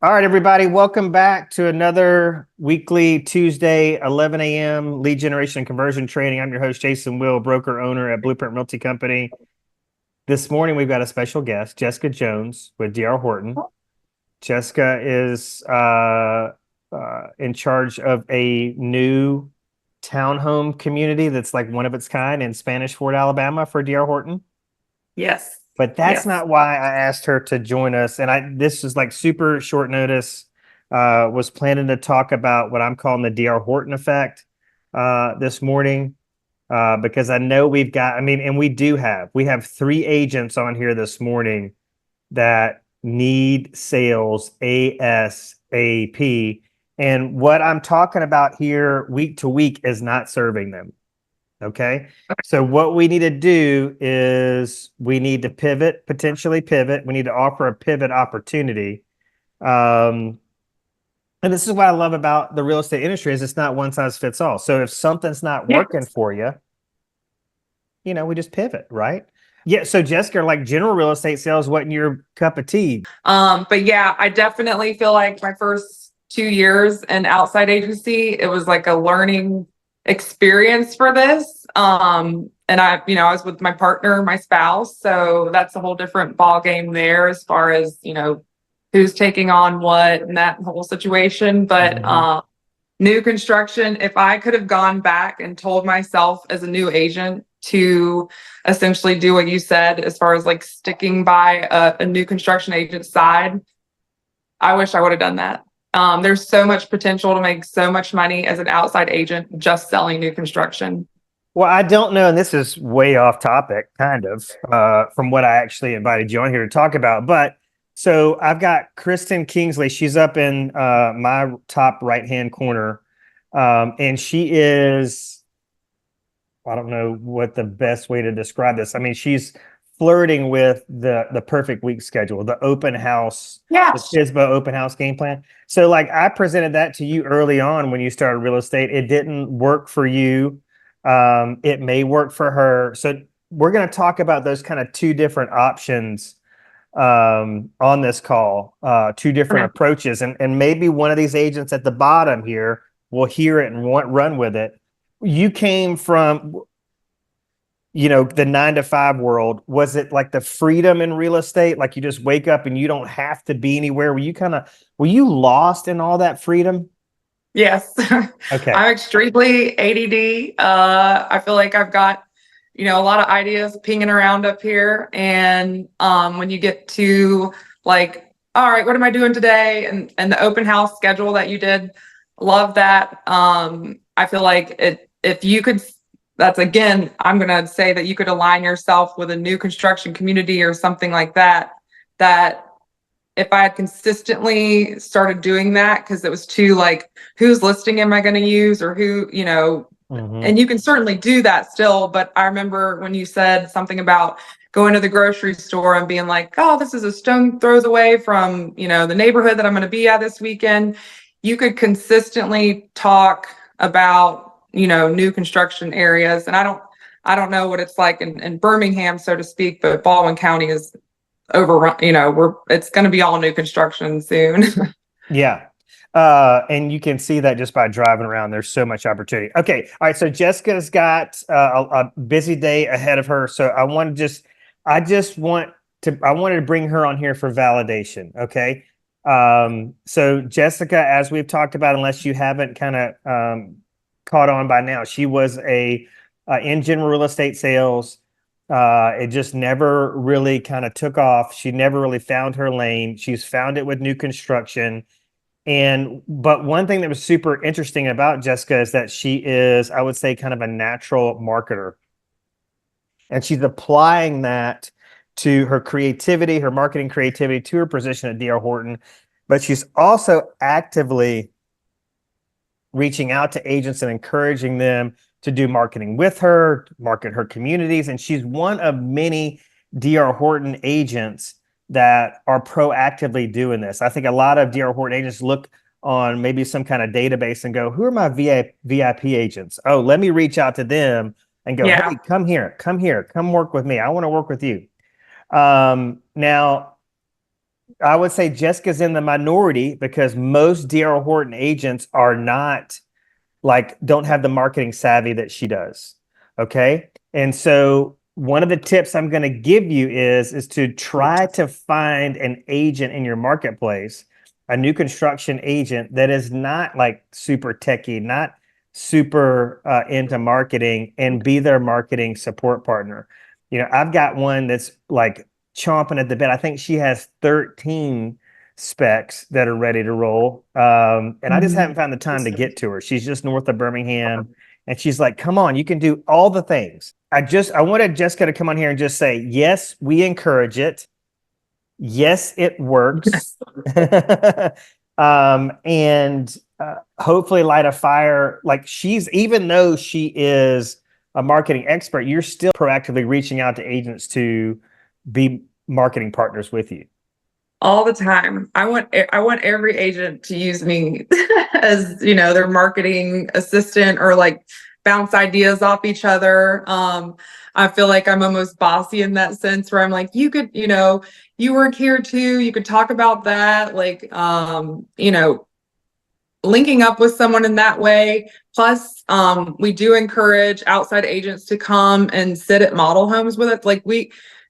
All right, everybody, welcome back to another weekly Tuesday, 11 a.m. lead generation and conversion training. I'm your host, Jason Will, broker owner at Blueprint Realty Company. This morning, we've got a special guest, Jessica Jones with D.R. Horton. Jessica is in charge of a new townhome community that's like one of its kind in Spanish Fort, Alabama for D.R. Horton. Yes. But that's Yes. not why I asked her to join us. And this is like super short notice. Was planning to talk about what I'm calling the DR Horton effect this morning. Because I know and we have 3 agents on here this morning that need sales ASAP. And what I'm talking about here week to week is not serving them. Okay. So what we need to do is we need to potentially pivot. We need to offer a pivot opportunity. And this is what I love about the real estate industry is it's not one size fits all. So if something's not working Yes. for you, we just pivot, right? Yeah. So Jessica, like general real estate sales wasn't your cup of tea. But yeah, I definitely feel like my first 2 years in outside agency, it was like a learning experience for this. And I was with my partner, my spouse, so that's a whole different ball game there as far as, who's taking on what and that whole situation. But new construction, if I could have gone back and told myself as a new agent to essentially do what you said as far as like sticking by a new construction agent side, I wish I would have done that. There's so much potential to make so much money as an outside agent just selling new construction. Well, I don't know, and this is way off topic, kind of, from what I actually invited you on here to talk about. But so I've got Kristen Kingsley. She's up in my top right-hand corner, and she is, I don't know what the best way to describe this. I mean, she's flirting with the perfect week schedule, the open house, Yeah. the FSBO open house game plan. So, like, I presented that to you early on when you started real estate. It didn't work for you. It may work for her. So we're going to talk about those kind of two different options on this call, two different Okay. approaches. And maybe one of these agents at the bottom here will hear it and run with it. You came from, the 9 to 5 world. Was it like the freedom in real estate? Like you just wake up and you don't have to be anywhere. Were you lost in all that freedom? Yes. Okay. I'm extremely ADD. I feel like I've got, a lot of ideas pinging around up here. And when you get to like, all right, what am I doing today? And the open house schedule that you did, love that. I feel like if you could, that's again, I'm going to say that you could align yourself with a new construction community or something like that, that if I had consistently started doing that, because it was too like, whose listing am I going to use or who, Mhm. and you can certainly do that still. But I remember when you said something about going to the grocery store and being like, oh, this is a stone throws away from, the neighborhood that I'm going to be at this weekend. You could consistently talk about, new construction areas. And I don't know what it's like in Birmingham, so to speak, but Baldwin County is overrun, it's going to be all new construction soon. Yeah. And you can see that just by driving around. There's so much opportunity. Okay. All right. So Jessica's got a busy day ahead of her. So I wanted to bring her on here for validation. Okay. So Jessica, as we've talked about, unless you haven't kind of caught on by now, she was in general real estate sales. It just never really kind of took off. She never really found her lane. She's found it with new construction. But one thing that was super interesting about Jessica is that she is, I would say, kind of a natural marketer. And she's applying that to her creativity, her marketing creativity, to her position at D.R. Horton. But she's also actively reaching out to agents and encouraging them to do marketing with her, market her communities. And she's one of many D.R. Horton agents that are proactively doing this. I think a lot of D.R. Horton agents look on maybe some kind of database and go, who are my VIP agents? Oh, let me reach out to them and go, Yeah. hey, come here, come work with me. I want to work with you. Now, I would say Jessica's in the minority because most D.R. Horton agents are not like don't have the marketing savvy that she does. Okay. And so one of the tips I'm going to give you is to try to find an agent in your marketplace, a new construction agent that is not like super techie, not super into marketing, and be their marketing support partner. You know, I've got one that's like chomping at the bit. I think she has 13 specs that are ready to roll. And I just haven't found the time to get to her. She's just north of Birmingham. And she's like, come on, you can do all the things. I wanted Jessica to come on here and just say, yes, we encourage it. Yes, it works. And hopefully light a fire. Like even though she is a marketing expert, you're still proactively reaching out to agents to be marketing partners with you. All the time. I want every agent to use me as, their marketing assistant, or like bounce ideas off each other. I feel like I'm almost bossy in that sense, where I'm like, you could, you work here too, you could talk about that, like, linking up with someone in that way. Plus, we do encourage outside agents to come and sit at model homes with us. Like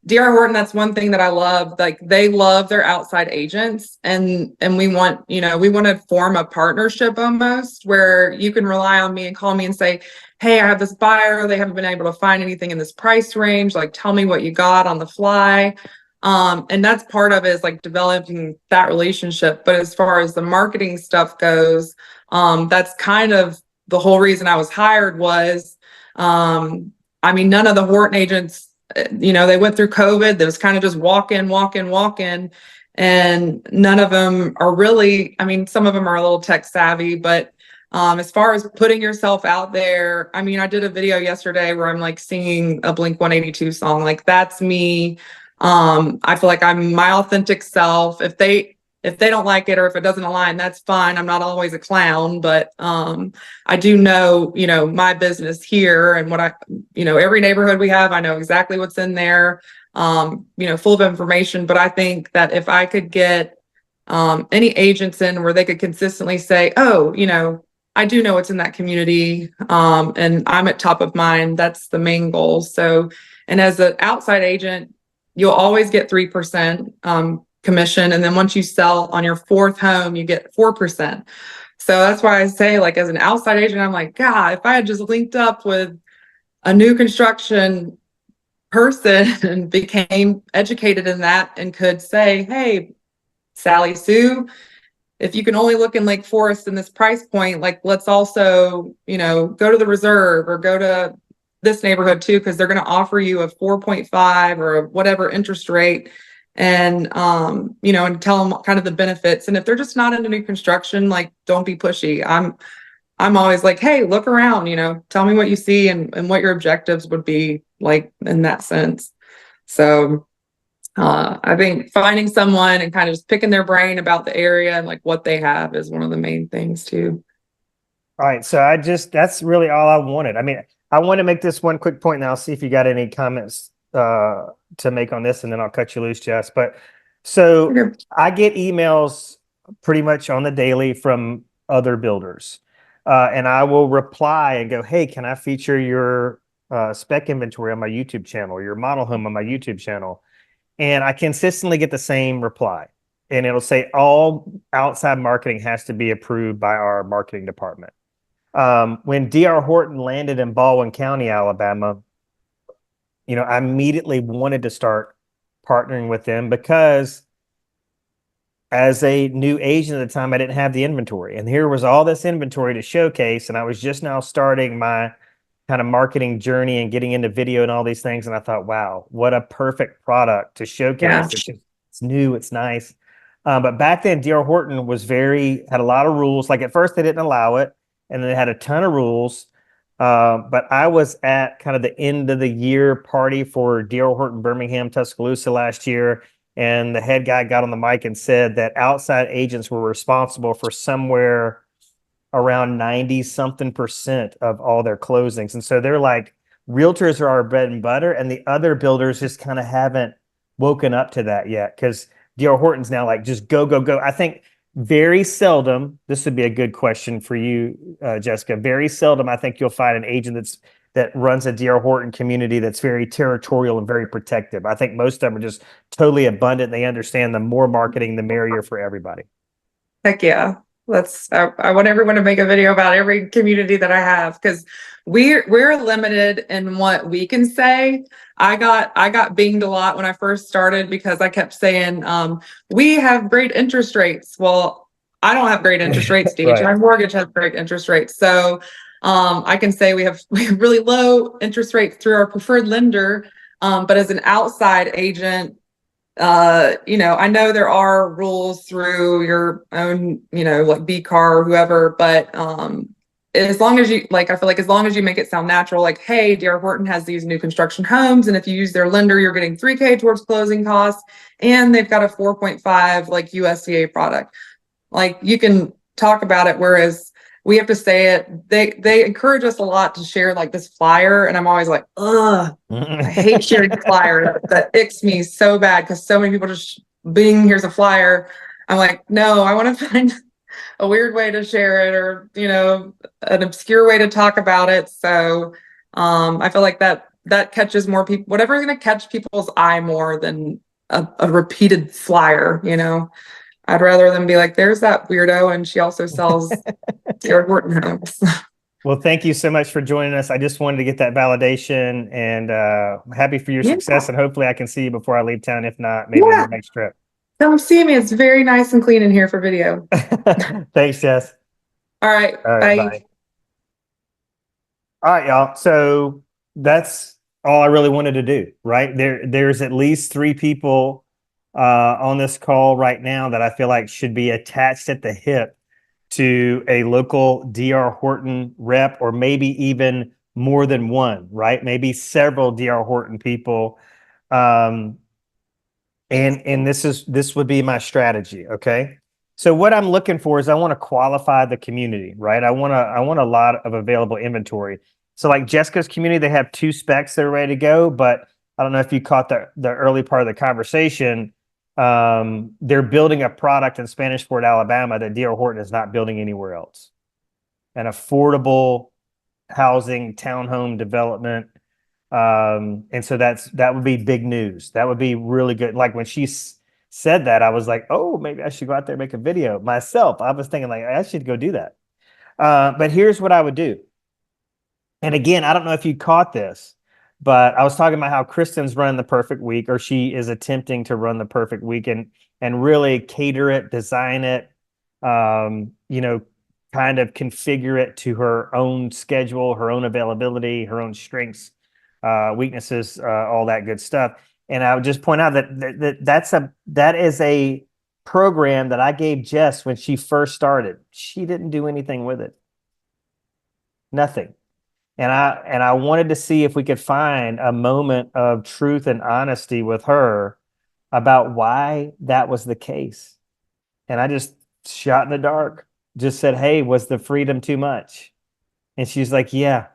D.R. Horton, that's one thing that I love. Like, they love their outside agents, and we want, we want to form a partnership almost, where you can rely on me and call me and say, hey, I have this buyer, they haven't been able to find anything in this price range. Like, tell me what you got on the fly. And that's part of it, is like developing that relationship. But as far as the marketing stuff goes, that's kind of the whole reason I was hired was, I mean, none of the Horton agents, they went through COVID. There was kind of just walk in. And none of them are really, I mean, some of them are a little tech savvy, but as far as putting yourself out there, I mean, I did a video yesterday where I'm like singing a Blink 182 song. Like, that's me. I feel like I'm my authentic self. If they don't like it, or if it doesn't align, that's fine. I'm not always a clown, but I do know, my business here, and what every neighborhood we have, I know exactly what's in there, full of information. But I think that if I could get any agents in where they could consistently say, oh, I do know what's in that community, and I'm at top of mind, that's the main goal. So, and as an outside agent, you'll always get 3% commission. And then once you sell on your fourth home, you get 4%. So that's why I say, like, as an outside agent, I'm like, God, if I had just linked up with a new construction person and became educated in that, and could say, hey, Sally Sue, if you can only look in Lake Forest in this price point, like, let's also, go to the Reserve, or go to this neighborhood too, because they're going to offer you a 4.5 or whatever interest rate. And and tell them kind of the benefits. And if they're just not into new construction, like, don't be pushy. I'm always like, hey, look around, tell me what you see, and what your objectives would be, like, in that sense. So I think finding someone and kind of just picking their brain about the area and like what they have is one of the main things too. All right. So that's really all I wanted. I mean, I want to make this one quick point, and I'll see if you got any comments to make on this, and then I'll cut you loose, Jess. But so Okay. I get emails pretty much on the daily from other builders, and I will reply and go, hey, can I feature your spec inventory on my YouTube channel, your model home on my YouTube channel? And I consistently get the same reply, and it'll say all outside marketing has to be approved by our marketing department. When D.R. Horton landed in Baldwin County, Alabama, I immediately wanted to start partnering with them, because as a new agent at the time, I didn't have the inventory, and here was all this inventory to showcase. And I was just now starting my kind of marketing journey and getting into video and all these things. And I thought, wow, what a perfect product to showcase. Yeah. It's new, it's nice. But back then, D.R. Horton had a lot of rules. Like, at first they didn't allow it, and they had a ton of rules. But I was at kind of the end of the year party for D.R. Horton Birmingham Tuscaloosa last year, and the head guy got on the mic and said that outside agents were responsible for somewhere around 90-something% of all their closings. And so they're like, realtors are our bread and butter, and the other builders just kind of haven't woken up to that yet, because D.R. Horton's now like just go, go, go. I think very seldom, this would be a good question for you, Jessica. Very seldom, I think you'll find an agent that runs a D.R. Horton community that's very territorial and very protective. I think most of them are just totally abundant. They understand the more marketing, the merrier for everybody. Heck yeah. I want everyone to make a video about every community that I have, because we're limited in what we can say. I got binged a lot when I first started because I kept saying, we have great interest rates. Well, I don't have great interest rates, Steve. Right. My mortgage has great interest rates. So I can say we have really low interest rates through our preferred lender. But as an outside agent, I know there are rules through your own, like BCAR or whoever, but as long as you, like, I feel like as long as you make it sound natural, like, hey, D.R. Horton has these new construction homes, and if you use their lender, you're getting $3,000 towards closing costs, and they've got a 4.5 like USDA product. Like, you can talk about it, whereas we have to say it. They encourage us a lot to share like this flyer, and I'm always like, ugh, I hate sharing the flyer. That icks me so bad because so many people just bing, here's a flyer. I'm like, no, I want to find a weird way to share it, or an obscure way to talk about it. So I feel like that catches more people. Whatever's going to catch people's eye more than a repeated flyer. I'd rather than be like, there's that weirdo, and she also sells D.R. Horton homes. Well, thank you so much for joining us. I just wanted to get that validation, and happy for your success. And hopefully I can see you before I leave town. If not, maybe on your next trip. Come see me. It's very nice and clean in here for video. Thanks, Jess. All right. All right, Bye. bye. All right, y'all. So that's all I really wanted to do, right? There's at least 3 people on this call right now that I feel like should be attached at the hip to a local D.R. Horton rep, or maybe even more than one, right? Maybe several D.R. Horton people. And this would be my strategy, okay? So what I'm looking for is I want to qualify the community, right? I want a lot of available inventory. So like Jessica's community, they have 2 specs that are ready to go, but I don't know if you caught the early part of the conversation. They're building a product in Spanish Fort, Alabama that D.R. Horton is not building anywhere else. An affordable housing townhome development. And so that would be big news. That would be really good. Like when she said that, I was like, oh, maybe I should go out there and make a video myself. I was thinking like, I should go do that. But here's what I would do. And again, I don't know if you caught this, but I was talking about how Kristen's running the perfect week, or she is attempting to run the perfect week and really cater it, design it, kind of configure it to her own schedule, her own availability, her own strengths, weaknesses, all that good stuff. And I would just point out that is a program that I gave Jess when she first started. She didn't do anything with it. Nothing. And I wanted to see if we could find a moment of truth and honesty with her about why that was the case. And I just shot in the dark, just said, hey, was the freedom too much? And she's like, yeah,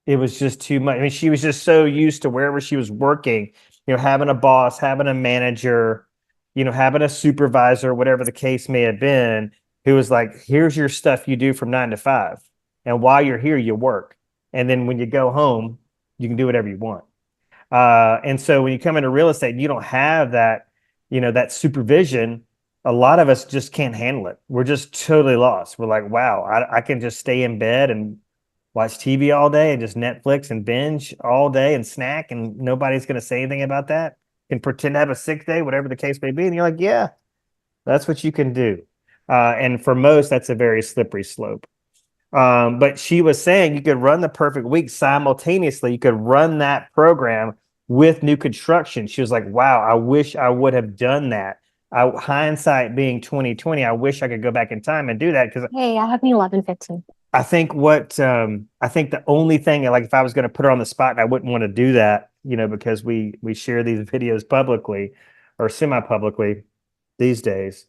it was just too much. I mean, she was just so used to wherever she was working, having a boss, having a manager, having a supervisor, whatever the case may have been, who was like, here's your stuff you do from 9 to 5. And while you're here, you work. And then when you go home, you can do whatever you want. And so when you come into real estate and you don't have that, that supervision, a lot of us just can't handle it. We're just totally lost. We're like, wow, I can just stay in bed and watch TV all day and just Netflix and binge all day and snack, and nobody's going to say anything about that, and pretend to have a sick day, whatever the case may be. And you're like, yeah, that's what you can do. And for most, that's a very slippery slope. But she was saying you could run the perfect week simultaneously. You could run that program with new construction. She was like, wow, I wish I would have done that. Hindsight being 2020, I wish I could go back in time and do that. Because hey, I have me 11:15. I think I think the only thing, like if I was going to put her on the spot, and I wouldn't want to do that, because we share these videos publicly or semi-publicly these days.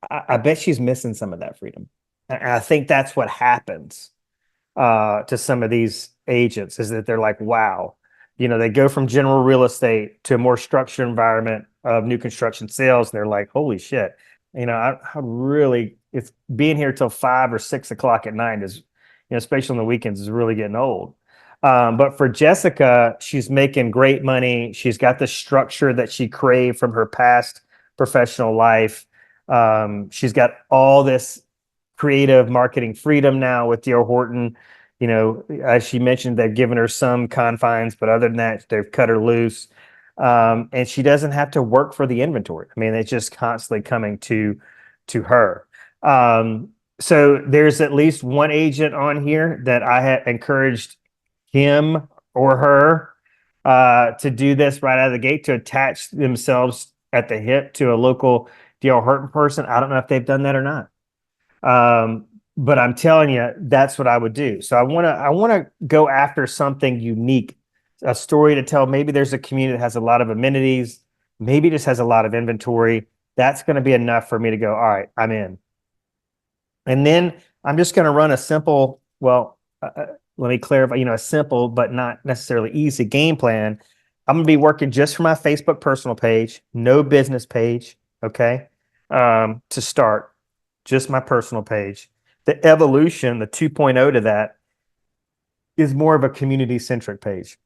I bet she's missing some of that freedom. And I think that's what happens to some of these agents, is that they're like, wow, they go from general real estate to a more structured environment of new construction sales. And they're like, holy shit, I really, it's being here till 5 or 6 o'clock at night is, especially on the weekends, is really getting old. But for Jessica, she's making great money. She's got the structure that she craved from her past professional life. She's got all this creative marketing freedom now with D.R. Horton. As she mentioned, they've given her some confines, but other than that, they've cut her loose. And she doesn't have to work for the inventory. I mean, it's just constantly coming to her. So there's at least one agent on here that I had encouraged him or her to do this right out of the gate, to attach themselves at the hip to a local D.R. Horton person. I don't know if they've done that or not. But I'm telling you, that's what I would do. So I want to go after something unique, a story to tell. Maybe there's a community that has a lot of amenities, maybe just has a lot of inventory. That's going to be enough for me to go, all right, I'm in. And then I'm just going to run a simple, let me clarify, a simple but not necessarily easy game plan. I'm going to be working just for my Facebook personal page, no business page, okay, to start, just my personal page. The evolution, the 2.0 to that, is more of a community-centric page.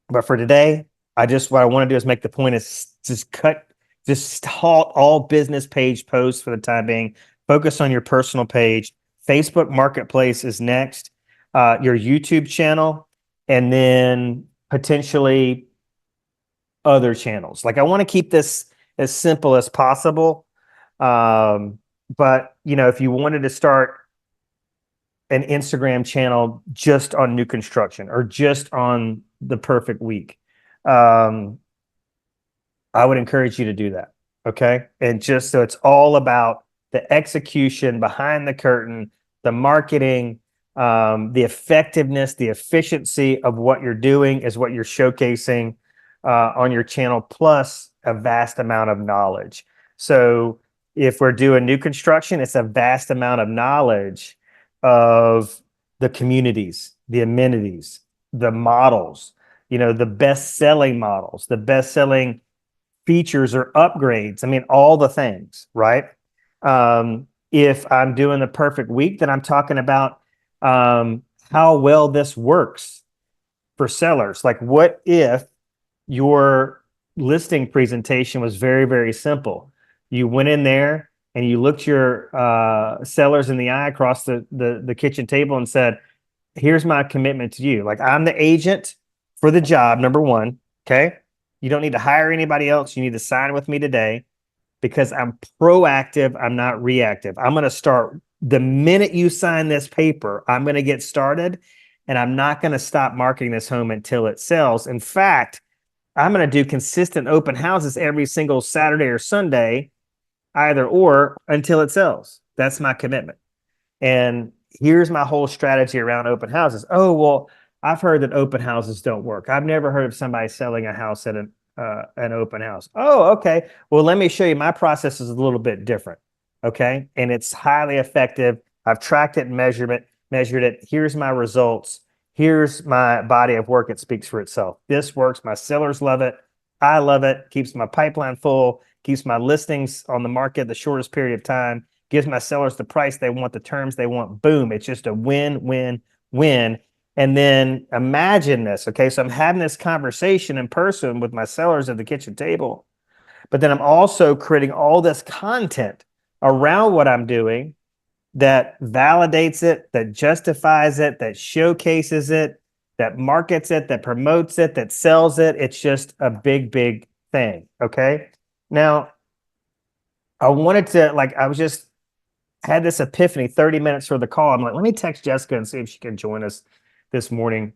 But for today, what I want to do is make the point is just halt all business page posts for the time being. Focus on your personal page. Facebook Marketplace is next. Your YouTube channel, and then potentially other channels. Like, I want to keep this as simple as possible. But if you wanted to start an Instagram channel just on new construction or just on the perfect week, I would encourage you to do that. Okay. And just so it's all about the execution behind the curtain, the marketing, the effectiveness, the efficiency of what you're doing is what you're showcasing on your channel, plus a vast amount of knowledge. So if we're doing new construction, it's a vast amount of knowledge of the communities, the amenities, the models, the best-selling models, the best-selling features or upgrades. I mean, all the things, right? If I'm doing the perfect week, then I'm talking about how well this works for sellers. Like, what if your listing presentation was very, very simple? You went in there and you looked your sellers in the eye across the kitchen table and said, here's my commitment to you. Like, I'm the agent for the job, number one. Okay. You don't need to hire anybody else. You need to sign with me today because I'm proactive. I'm not reactive. I'm going to start the minute you sign this paper. I'm going to get started, and I'm not going to stop marketing this home until it sells. In fact, I'm going to do consistent open houses every single Saturday or Sunday, either or, until it sells. That's my commitment. And here's my whole strategy around open houses. Oh, well, I've heard that open houses don't work. I've never heard of somebody selling a house at an open house. Oh, okay. Well, let me show you. My process is a little bit different. Okay. And it's highly effective. I've tracked it and measured it. Here's my results. Here's my body of work. It speaks for itself. This works. My sellers love it. I love it. Keeps my pipeline full, keeps my listings on the market the shortest period of time, gives my sellers the price they want, the terms they want. Boom. It's just a win, win, win. And then imagine this. Okay. So I'm having this conversation in person with my sellers at the kitchen table, but then I'm also creating all this content around what I'm doing that validates it, that justifies it, that showcases it, that markets it, that promotes it, that sells it. It's just a big, big thing. Okay. Now, I wanted to, had this epiphany 30 minutes for the call. I'm like, let me text Jessica and see if she can join us this morning,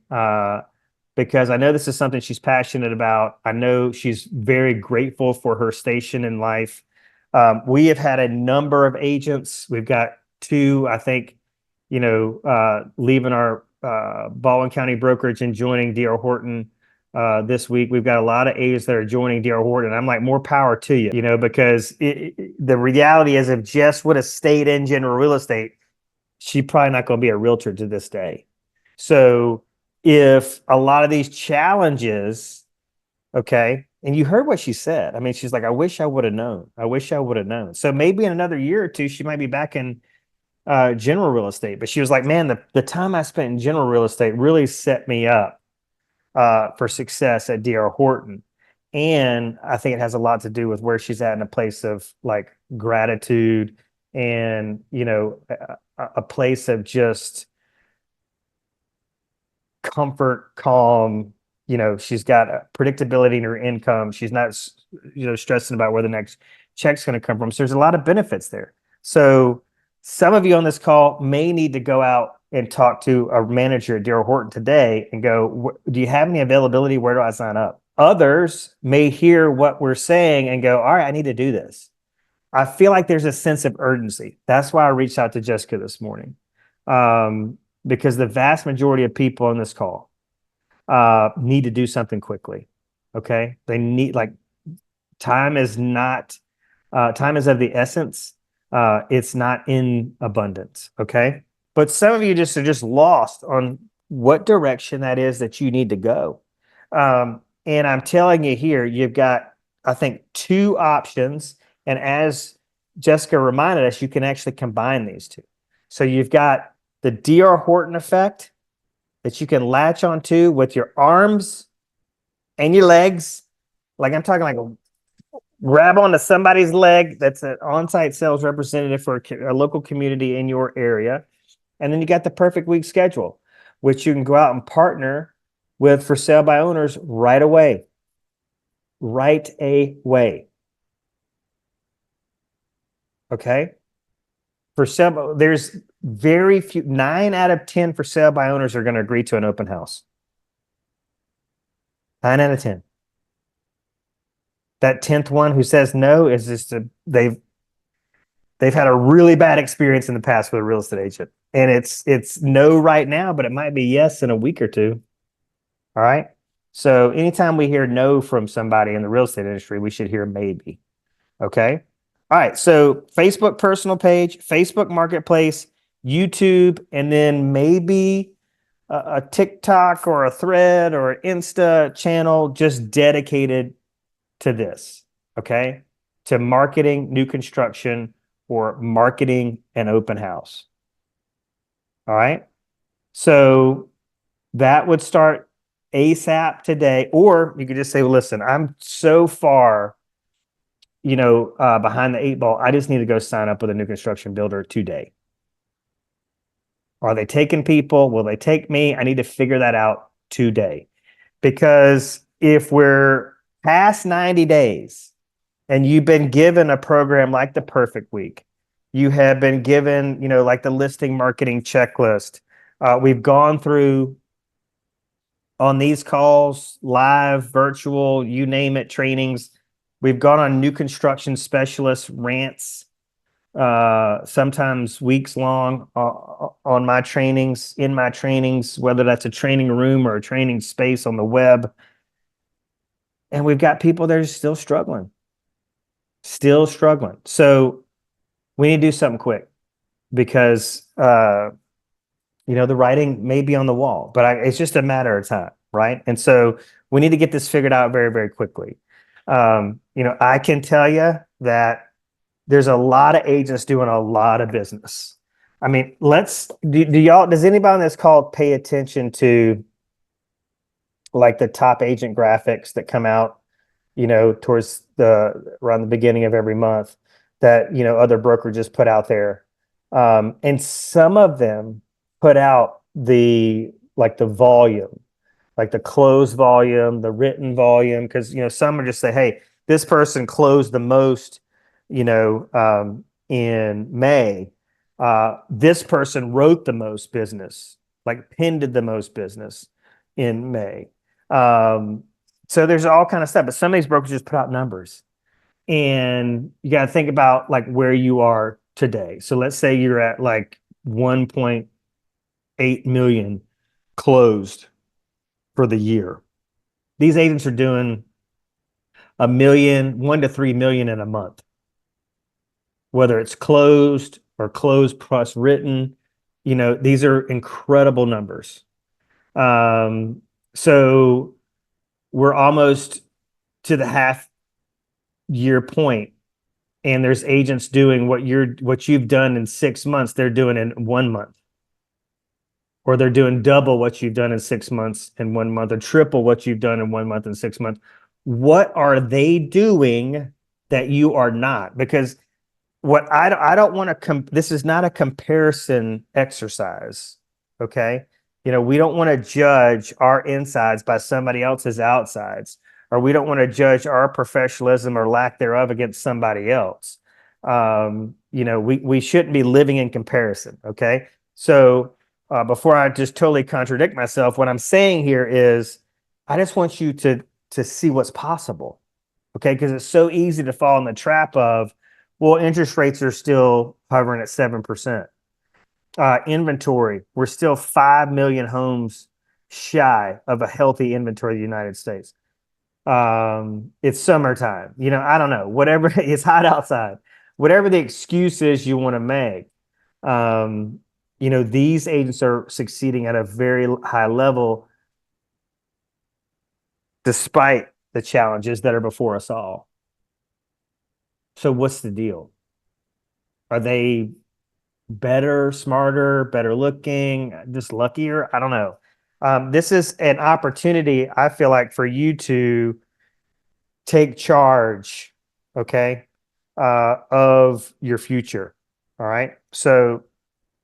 because I know this is something she's passionate about. I know she's very grateful for her station in life. We have had a number of agents. We've got two, I think, leaving our Baldwin County brokerage and joining D.R. Horton this week. We've got a lot of agents that are joining D.R. Horton. I'm like, more power to you, because the reality is, if Jess would have stayed in general real estate, she's probably not going to be a realtor to this day. So if a lot of these challenges, okay, and you heard what she said. I mean, she's like, I wish I would have known. I wish I would have known. So maybe in another year or two, she might be back in general real estate. But she was like, man, the time I spent in general real estate really set me up for success at DR Horton. And I think it has a lot to do with where she's at in a place of like gratitude and, a place of just comfort, calm. She's got a predictability in her income. She's not, stressing about where the next check's going to come from. So there's a lot of benefits there. So some of you on this call may need to go out and talk to a manager at DR Horton today and go, do you have any availability? Where do I sign up? Others may hear what we're saying and go, all right, I need to do this. I feel like there's a sense of urgency. That's why I reached out to Jessica this morning. Because the vast majority of people on this call need to do something quickly. Okay. They need, like, time is not, time is of the essence. It's not in abundance. Okay. But some of you just are just lost on what direction that is that you need to go. And I'm telling you here, you've got, I think, two options. And as Jessica reminded us, you can actually combine these two. So you've got the DR Horton effect that you can latch onto with your arms and your legs. Like, I'm talking like grab onto somebody's leg that's an on-site sales representative for a local community in your area. And then you got the perfect week schedule, which you can go out and partner with for sale by owners right away. Right away. Okay. For sale, there's very few, 9 out of 10 for sale by owners are going to agree to an open house. 9 out of 10. That 10th one who says no is just they've had a really bad experience in the past with a real estate agent. And it's no right now, but it might be yes in a week or two. All right. So anytime we hear no from somebody in the real estate industry, we should hear maybe. Okay. All right. So Facebook personal page, Facebook marketplace, YouTube, and then maybe a TikTok or a thread or Insta channel just dedicated to this. Okay. To marketing new construction or marketing an open house. All right. So that would start ASAP today, or you could just say, well, listen, I'm so far, behind the 8 ball. I just need to go sign up with a new construction builder today. Are they taking people? Will they take me? I need to figure that out today. Because if we're past 90 days and you've been given a program like the Perfect Week, you have been given, like the listing marketing checklist. We've gone through on these calls, live, virtual, you name it, trainings. We've gone on new construction specialist rants, sometimes weeks long on my trainings, whether that's a training room or a training space on the web. And we've got people that are still struggling. So we need to do something quick because, the writing may be on the wall, but it's just a matter of time, right? And so we need to get this figured out very, very quickly. I can tell you that there's a lot of agents doing a lot of business. I mean, does anybody on this call pay attention to like the top agent graphics that come out, towards around the beginning of every month that, other brokerages put out there? And some of them put out the volume, like the closed volume, the written volume, because some are just say, hey, this person closed the most, in May. This person wrote the most business, like pinned the most business in May. So there's all kind of stuff, but some of these brokerages put out numbers, and you got to think about like where you are today. So let's say you're at like 1.8 million closed for the year. These agents are doing $1 to 3 million in a month, whether it's closed or closed plus written. These are incredible numbers. So we're almost to the half year point, and there's agents doing what you've done in 6 months, they're doing in 1 month, or they're doing double what you've done in 6 months in 1 month, or triple what you've done in 1 month and 6 months. What are they doing that you are not? Because what I don't want to this is not a comparison exercise. Okay. We don't want to judge our insides by somebody else's outsides, or we don't want to judge our professionalism or lack thereof against somebody else. We shouldn't be living in comparison. Okay. So before I just totally contradict myself, what I'm saying here is I just want you to see what's possible. Okay. Because it's so easy to fall in the trap of, well, interest rates are still hovering at 7%. Inventory, we're still 5 million homes shy of a healthy inventory in the United States. It's summertime. I don't know, whatever, it's hot outside. Whatever the excuse is you want to make, these agents are succeeding at a very high level despite the challenges that are before us all. So what's the deal? Are they better, smarter, better looking, just luckier? I don't know. This is an opportunity, I feel like, for you to take charge, okay, of your future. All right. So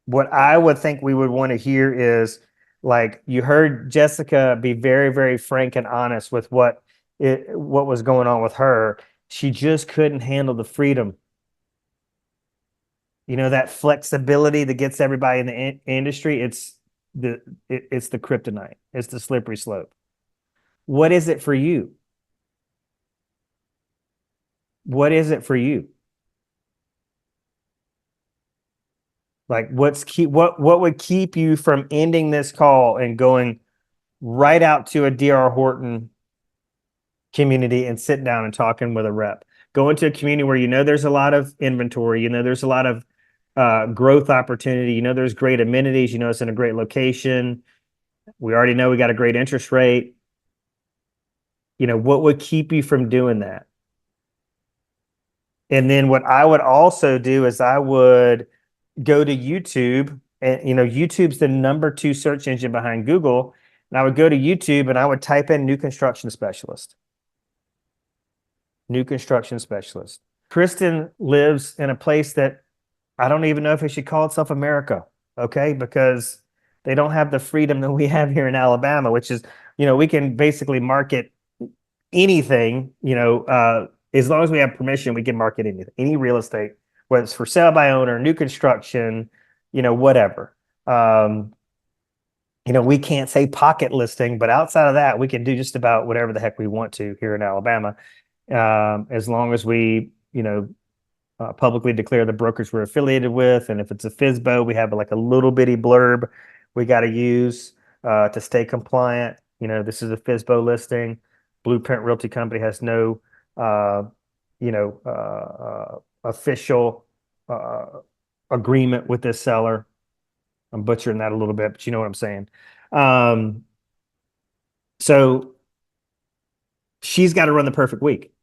what I would think we would want to hear is, like, you heard Jessica be very, very frank and honest with what was going on with her. She just couldn't handle the freedom. That flexibility that gets everybody in the industry, it's the kryptonite. It's the slippery slope. What is it for you? What is it for you? Like, what would keep you from ending this call and going right out to a DR Horton community and sitting down and talking with a rep? Go into a community where there's a lot of inventory, there's a lot of growth opportunity, there's great amenities, it's in a great location. We already know we got a great interest rate. What would keep you from doing that? And then what I would also do is I would go to YouTube, and YouTube's the #2 search engine behind Google. And I would go to YouTube and I would type in new construction specialist. New construction specialist. Kristen lives in a place that I don't even know if it should call itself America, okay? Because they don't have the freedom that we have here in Alabama, which is, we can basically market anything, as long as we have permission, we can market anything, any real estate, whether it's for sale by owner, new construction, whatever. We can't say pocket listing, but outside of that, we can do just about whatever the heck we want to here in Alabama, as long as we, publicly declare the brokers we're affiliated with. And if it's a FSBO, we have like a little bitty blurb we got to use to stay compliant. This is a FSBO listing. Blueprint Realty Company has no, official agreement with this seller. I'm butchering that a little bit, but you know what I'm saying. So she's got to run the perfect week.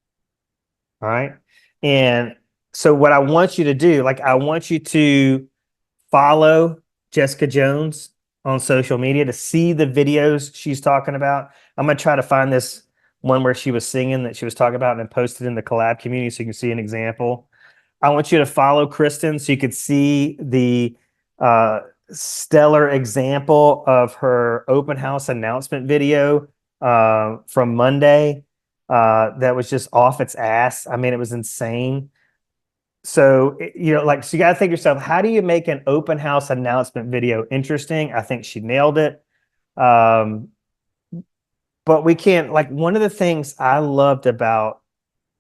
All right. And so what I want you to do, like, I want you to follow Jessica Jones on social media to see the videos she's talking about. I'm going to try to find this one where she was singing that she was talking about and post it in the collab community so you can see an example. I want you to follow Kristen so you could see the stellar example of her open house announcement video from Monday that was just off its ass. I mean, it was insane. So, so you got to think to yourself, how do you make an open house announcement video interesting? I think she nailed it. But we can't, one of the things I loved about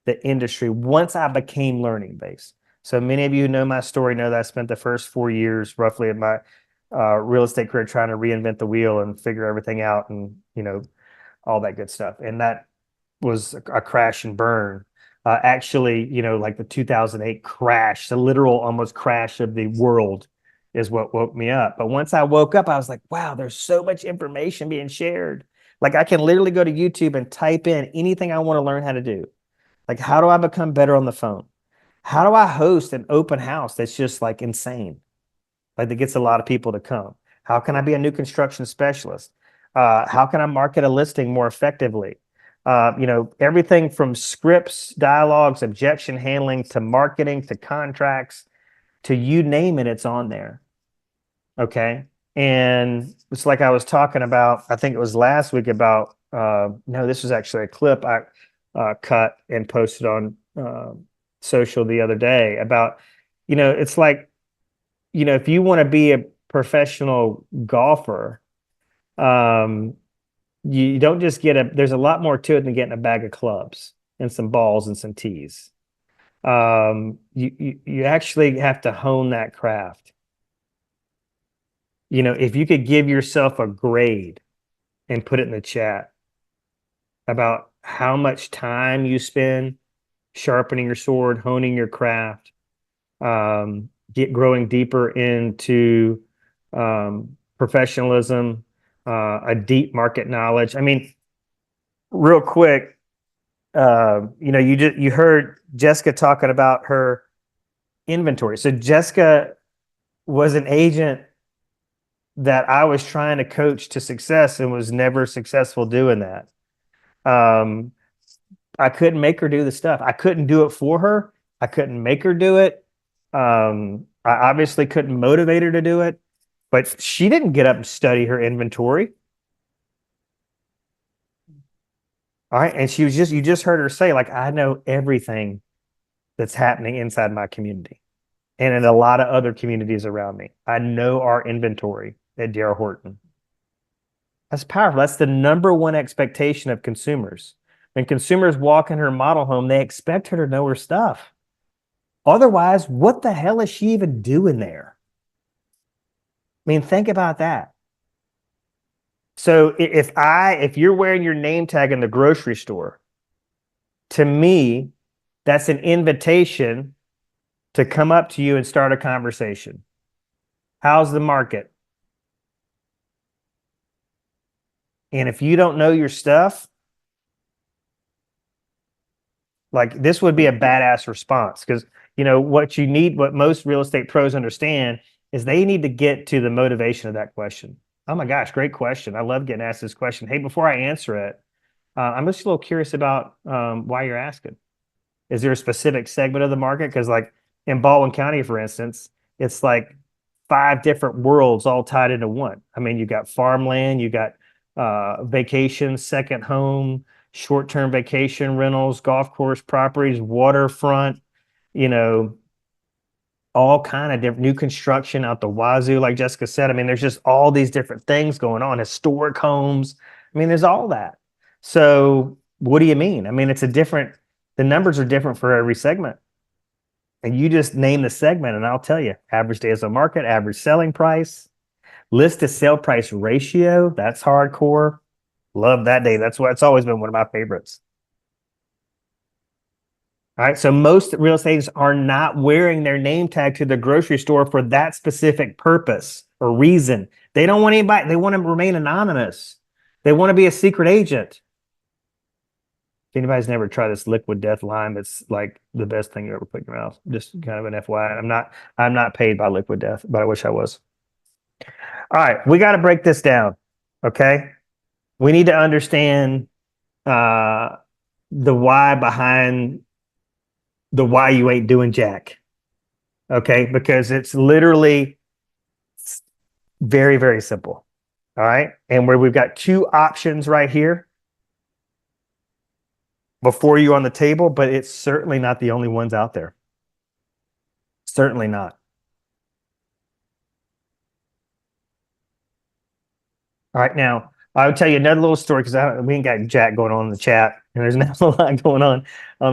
the industry once I became learning based. So many of you who know my story know that I spent the first 4 years roughly of my real estate career trying to reinvent the wheel and figure everything out and, all that good stuff. And that was a crash and burn. Actually, like the 2008 crash, the literal almost crash of the world is what woke me up. But once I woke up, I was like, wow, there's so much information being shared. Like I can literally go to YouTube and type in anything I want to learn how to do. Like, how do I become better on the phone? How do I host an open house that's just like insane? Like that gets a lot of people to come. How can I be a new construction specialist? How can I market a listing more effectively? Everything from scripts, dialogues, objection handling to marketing to contracts to you name it, it's on there. Okay. And it's like I was talking about, I think it was last week about, no, this was actually a clip I cut and posted on social the other day about, it's like, if you want to be a professional golfer, you don't just there's a lot more to it than getting a bag of clubs and some balls and some tees. You actually have to hone that craft. If you could give yourself a grade and put it in the chat about how much time you spend sharpening your sword, honing your craft, growing deeper into professionalism, a deep market knowledge. I mean, real quick, you heard Jessica talking about her inventory. So Jessica was an agent that I was trying to coach to success and was never successful doing that. I couldn't make her do the stuff. I couldn't do it for her. I couldn't make her do it. I obviously couldn't motivate her to do it, but she didn't get up and study her inventory. All right. And you just heard her say, like, I know everything that's happening inside my community and in a lot of other communities around me. I know our inventory at D.R. Horton. That's powerful. That's the number one expectation of consumers. When consumers walk in her model home, they expect her to know her stuff. Otherwise, what the hell is she even doing there? I mean, think about that. So if you're wearing your name tag in the grocery store, to me, that's an invitation to come up to you and start a conversation. How's the market? And if you don't know your stuff, like this would be a badass response because what most real estate pros understand is they need to get to the motivation of that question. Oh my gosh, great question. I love getting asked this question. Hey, before I answer it, I'm just a little curious about why you're asking. Is there a specific segment of the market? Because like in Baldwin County, for instance, it's like 5 different worlds all tied into one. I mean, you got farmland, you got vacation, second home, short-term vacation rentals, golf course properties, waterfront, all kind of different new construction out the wazoo, like Jessica said. I mean, there's just all these different things going on, historic homes. I mean, there's all that. So what do you mean? I mean, the numbers are different for every segment. And you just name the segment and I'll tell you, average days on market, average selling price, list to sale price ratio. That's hardcore. Love that day. It's always been one of my favorites. All right. So most real estate agents are not wearing their name tag to the grocery store for that specific purpose or reason. They don't want anybody, they want to remain anonymous. They want to be a secret agent. If anybody's never tried this liquid death lime, it's like the best thing you ever put in your mouth. Just kind of an FYI. I'm not paid by Liquid Death, but I wish I was. All right, we got to break this down. Okay. We need to understand the why behind the why you ain't doing jack. Okay. Because it's literally very, very simple. All right. And where we've got 2 options right here before you on the table, but it's certainly not the only ones out there. Certainly not. All right. Now, I would tell you another little story because we ain't got jack going on in the chat and there's not a lot going on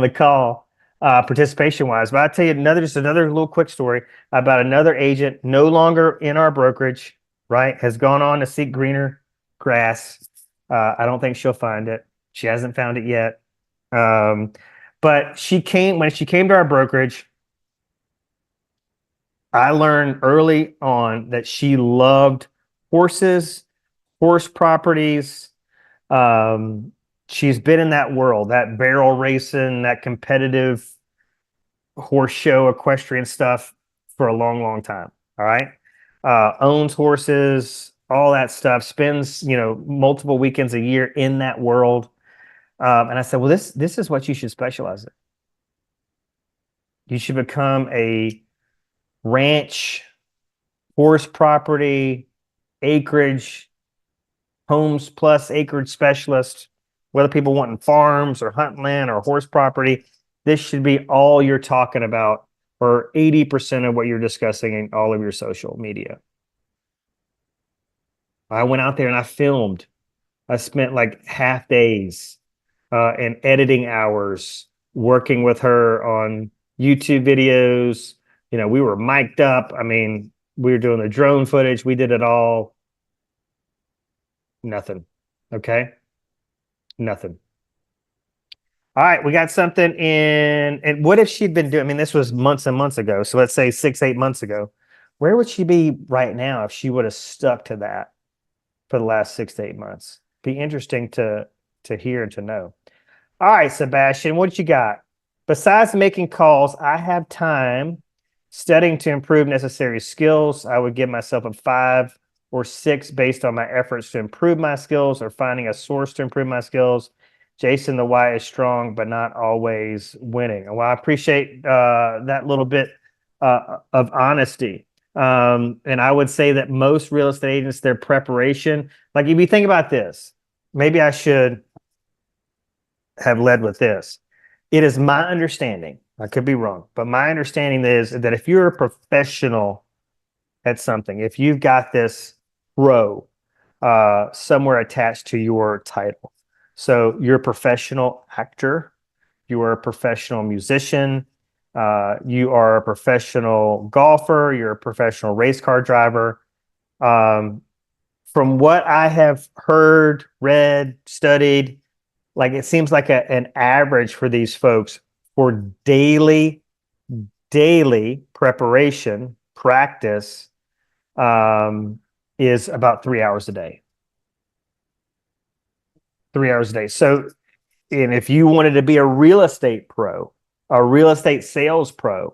the call participation wise. But I'll tell you just another little quick story about another agent no longer in our brokerage, right? Has gone on to seek greener grass. I don't think she'll find it. She hasn't found it yet. But when she came to our brokerage, I learned early on that she loved horses, horse properties. Um, she's been in that world, that barrel racing, that competitive horse show, equestrian stuff for a long, long time. All right. Owns horses, all that stuff, spends, multiple weekends a year in that world. And I said, well, this is what you should specialize in. You should become a ranch, horse property, acreage, homes plus acreage specialist, whether people wanting farms or hunting land or horse property. This should be all you're talking about, or 80% of what you're discussing in all of your social media. I went out there and I filmed. I spent like half days and editing hours working with her on YouTube videos. We were mic'd up. I mean, we were doing the drone footage. We did it all. Nothing. Okay. Nothing. All right. We got something in. And what if she'd been doing? I mean, this was months and months ago. So let's say 6, 8 months ago. Where would she be right now if she would have stuck to that for the last 6 to 8 months? Be interesting to hear and to know. All right, Sebastian, what you got? Besides making calls, I have time studying to improve necessary skills. I would give myself a 5 or 6 based on my efforts to improve my skills or finding a source to improve my skills. Jason, the why is strong, but not always winning. Well, I appreciate that little bit of honesty. And I would say that most real estate agents, their preparation, like if you think about this, maybe I should have led with this. It is my understanding, I could be wrong, but my understanding is that if you're a professional at something, if you've got this pro somewhere attached to your title, so you're a professional actor, you are a professional musician, you are a professional golfer, you're a professional race car driver. From what I have heard, read, studied, like it seems like an average for these folks for daily preparation practice is about 3 hours a day. 3 hours a day. So, and if you wanted to be a real estate pro, a real estate sales pro,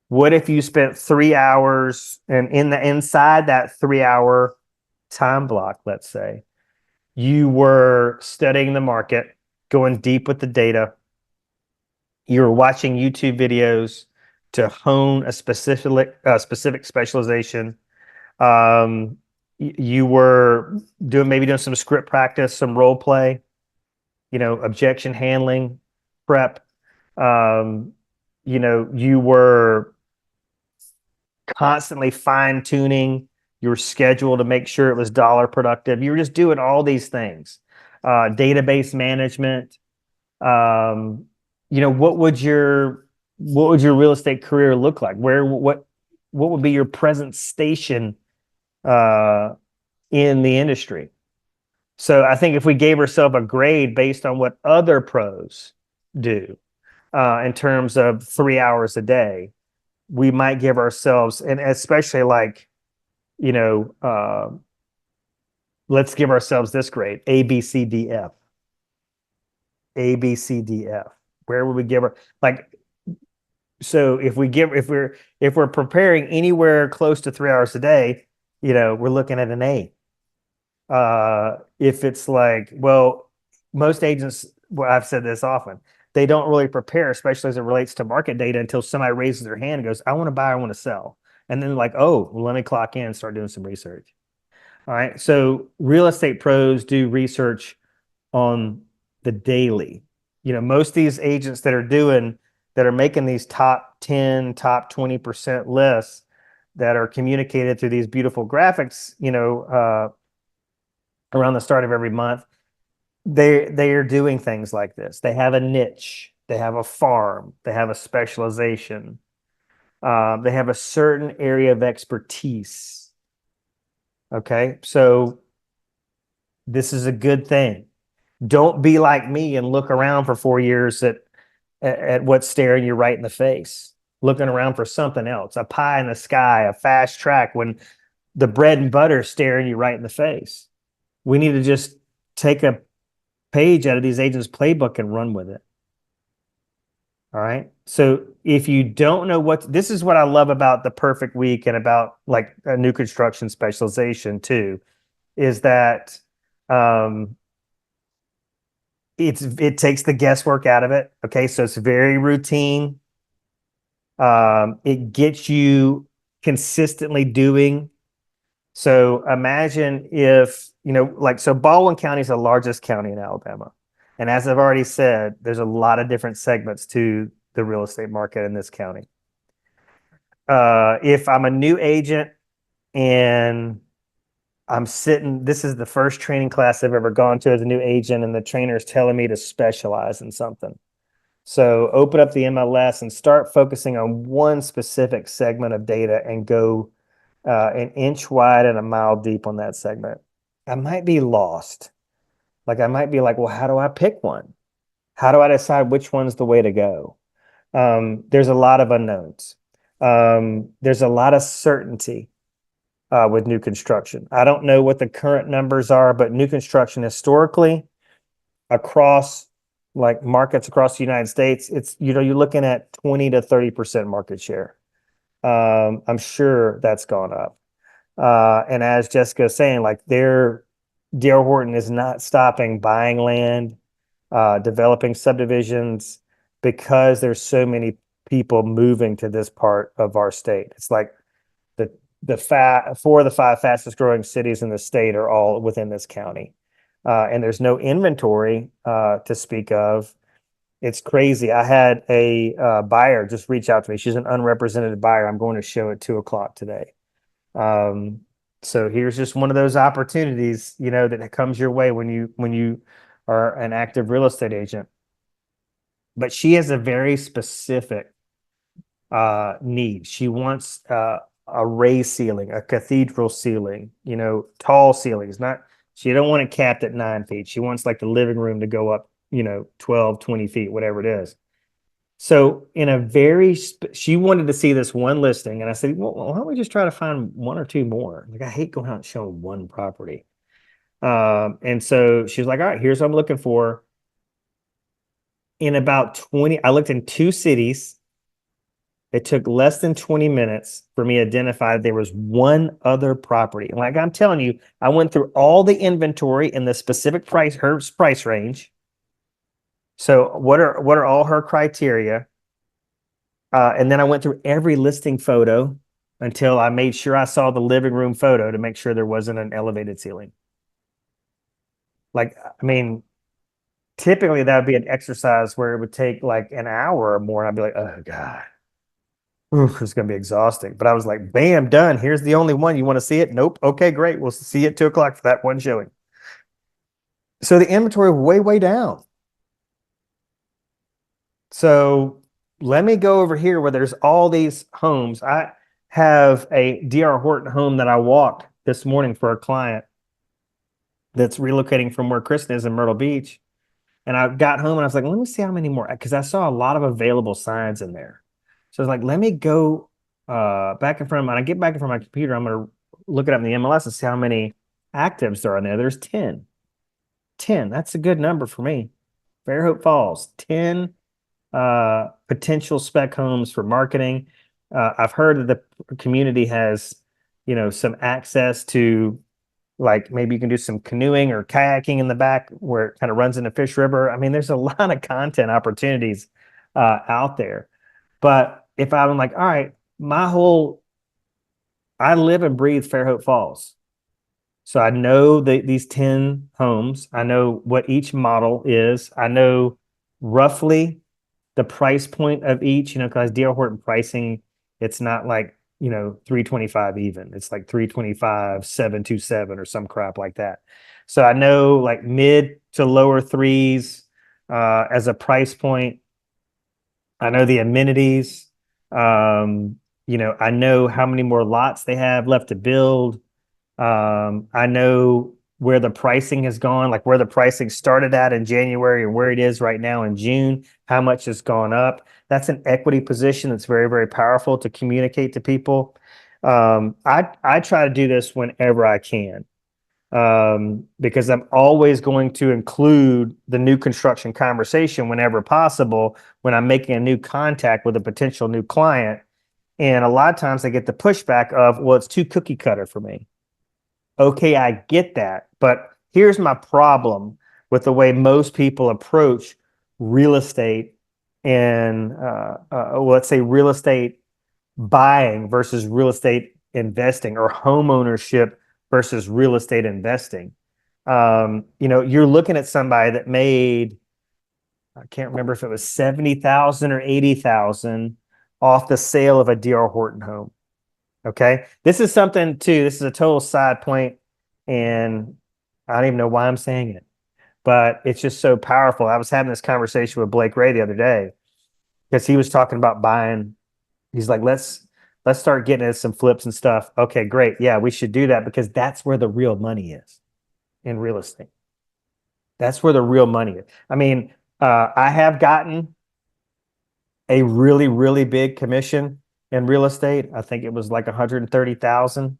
what if you spent 3 hours and inside that 3 hour time block, let's say, you were studying the market, going deep with the data. You were watching YouTube videos to hone a specific specialization. You were doing some script practice, some role play, objection handling, prep. You were constantly fine tuning your schedule to make sure it was dollar productive. You were just doing all these things. Database management. What would your real estate career look like? What would be your present station in the industry? So I think if we gave ourselves a grade based on what other pros do in terms of 3 hours a day, we might give ourselves, and especially like, let's give ourselves this grade: A, B, C, D, F. A, B, C, D, F. Where would we give her like? So if we're preparing anywhere close to 3 hours a day, we're looking at an A. If it's like, well, most agents, well, I've said this often, they don't really prepare, especially as it relates to market data, until somebody raises their hand and goes, I want to buy, I want to sell. And then like, oh, well, let me clock in and start doing some research. All right. So real estate pros do research on the daily. Most of these agents that are making these top 10, top 20% lists that are communicated through these beautiful graphics, around the start of every month, they are doing things like this. They have a niche, they have a farm, they have a specialization, they have a certain area of expertise. Okay, so this is a good thing. Don't be like me and look around for 4 years at what's staring you right in the face. looking around for something else, a pie in the sky, a fast track, when the bread and butter is staring you right in the face. We need to just take a page out of these agents' playbook and run with it. All right. So if you don't know this is what I love about the perfect week and about like a new construction specialization too, is that it takes the guesswork out of it. Okay. So it's very routine. It gets you consistently doing. So imagine if, so Baldwin County is the largest county in Alabama. And as I've already said, there's a lot of different segments to the real estate market in this county. If I'm a new agent and this is the first training class I've ever gone to as a new agent, and the trainer is telling me to specialize in something. So open up the MLS and start focusing on one specific segment of data and go an inch wide and a mile deep on that segment. I might be lost. Like I might be like, well, how do I pick one? How do I decide which one's the way to go? There's a lot of unknowns. There's a lot of certainty with new construction. I don't know what the current numbers are, but new construction historically across like markets across the United States, it's, you're looking at 20 to 30% market share. I'm sure that's gone up. And as Jessica's saying, like D.R. Horton is not stopping buying land, developing subdivisions, because there's so many people moving to this part of our state. It's like four of the five fastest growing cities in the state are all within this county. And there's no inventory to speak of. It's crazy. I had a buyer just reach out to me. She's an unrepresented buyer. I'm going to show at 2:00 today. So here's just one of those opportunities, that comes your way when you are an active real estate agent. But she has a very specific need. She wants a raised ceiling, a cathedral ceiling, tall ceilings. She don't want it capped at 9 feet. She wants like the living room to go up, 12, 20 feet, whatever it is. So she wanted to see this one listing, and I said, well, why don't we just try to find one or two more? Like, I hate going out and showing one property. And so she was like, all right, here's what I'm looking for. In about 20, I looked in 2 cities. It took less than 20 minutes for me to identify there was one other property. And like I'm telling you, I went through all the inventory in the specific her price range. So what are all her criteria? And then I went through every listing photo until I made sure I saw the living room photo to make sure there wasn't an elevated ceiling. Like, I mean, typically that would be an exercise where it would take like an hour or more. And I'd be like, oh God, oof, it's going to be exhausting. But I was like, bam, done. Here's the only one. You want to see it? Nope. Okay, great. We'll see you at 2:00 for that one showing. So the inventory way, way down. So let me go over here where there's all these homes. I have a D.R. Horton home that I walked this morning for a client that's relocating from where Kristen is in Myrtle Beach. And I got home and I was like, let me see how many more, because I saw a lot of available signs in there. So I was like, let me go back in front of when I get back in front of my computer, I'm going to look it up in the MLS and see how many actives there are in there. There's 10. 10. That's a good number for me. Fairhope Falls, 10 potential spec homes for marketing. I've heard that the community has, some access to, like, maybe you can do some canoeing or kayaking in the back where it kind of runs into Fish River. I mean, there's a lot of content opportunities out there. But if I'm like, all right, I live and breathe Fairhope Falls. So I know these 10 homes. I know what each model is. I know roughly the price point of each, because D.R. Horton pricing, it's not like, 325 even. It's like 325, 727 or some crap like that. So I know like mid to lower threes as a price point. I know the amenities. I know how many more lots they have left to build. I know where the pricing has gone, like where the pricing started at in January and where it is right now in June, how much has gone up. That's an equity position that's very, very powerful to communicate to people. I try to do this whenever I can, because I'm always going to include the new construction conversation whenever possible when I'm making a new contact with a potential new client. And a lot of times I get the pushback of, well, it's too cookie cutter for me. Okay, I get that. But here's my problem with the way most people approach real estate and let's say real estate buying versus real estate investing, or home ownership versus real estate investing. You're looking at somebody that made, I can't remember if it was 70,000 or 80,000 off the sale of a D.R. Horton home. Okay. This is something too. This is a total side point, and I don't even know why I'm saying it, but it's just so powerful. I was having this conversation with Blake Ray the other day because he was talking about buying. He's like, let's start getting into some flips and stuff. Okay, great. Yeah, we should do that because that's where the real money is in real estate. That's where the real money is. I mean, I have gotten a really, really big commission in real estate. I think it was like 130,000.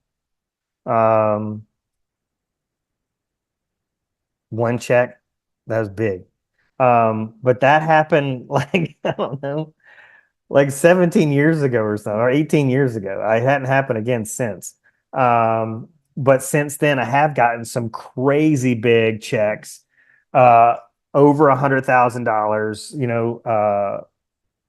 One check. That was big. But that happened like, I don't know, like 17 years ago or so, or 18 years ago. It hadn't happened again since. But since then, I have gotten some crazy big checks, uh, over $100,000.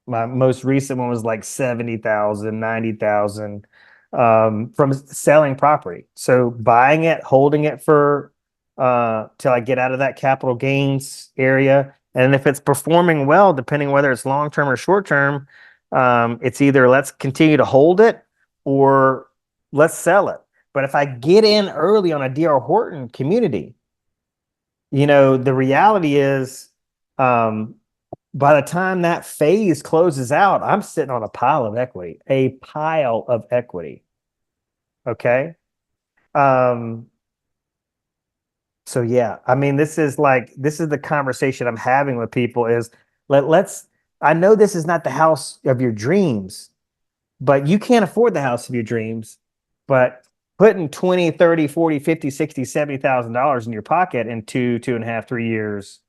My most recent one was like 70,000, 90,000, from selling property. So buying it, holding it for till I get out of that capital gains area. And if it's performing well, depending whether it's long term or short term, it's either let's continue to hold it or let's sell it. But if I get in early on a D.R. Horton community, the reality is, by the time that phase closes out, I'm sitting on a pile of equity, Okay. Um, so yeah, I mean, this is the conversation I'm having with people is I know this is not the house of your dreams, but you can't afford the house of your dreams, but putting 20, 30, 40, 50, 60, $70,000 in your pocket in 2.5, 3 years,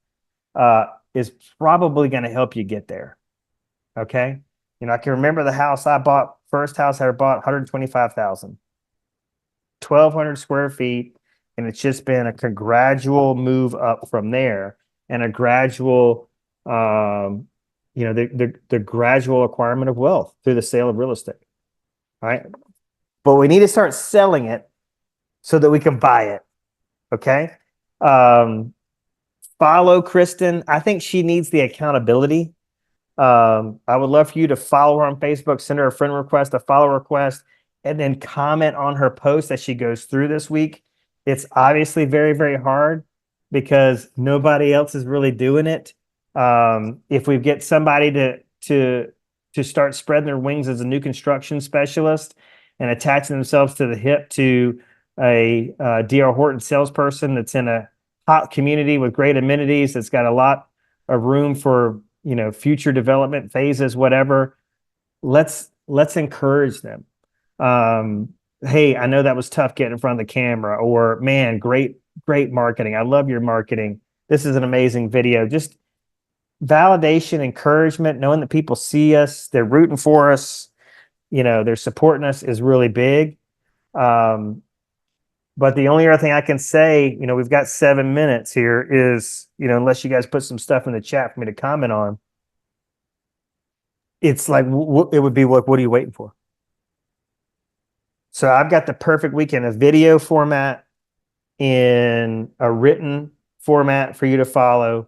is probably going to help you get there. Okay. I can remember the house I bought, first house I ever bought, 125,000, 1,200 square feet. And it's just been a gradual move up from there, and a gradual, the gradual acquirement of wealth through the sale of real estate. All right. But we need to start selling it so that we can buy it. Okay. Follow Kristen. I think she needs the accountability. I would love for you to follow her on Facebook, send her a friend request, a follow request, and then comment on her post as she goes through this week. It's obviously very, very hard because nobody else is really doing it. If we get somebody to start spreading their wings as a new construction specialist and attaching themselves to the hip to a D.R. Horton salesperson that's in a hot community with great amenities, that's got a lot of room for future development phases, whatever, let's encourage them. Hey, I know that was tough getting in front of the camera, or man, great marketing. I love your marketing. This is an amazing video. Just validation, encouragement, knowing that people see us, they're rooting for us, they're supporting us is really big. But the only other thing I can say, we've got 7 minutes here, is, unless you guys put some stuff in the chat for me to comment on, it's like, it would be, what are you waiting for? So I've got the perfect weekend, a video format, in a written format for you to follow.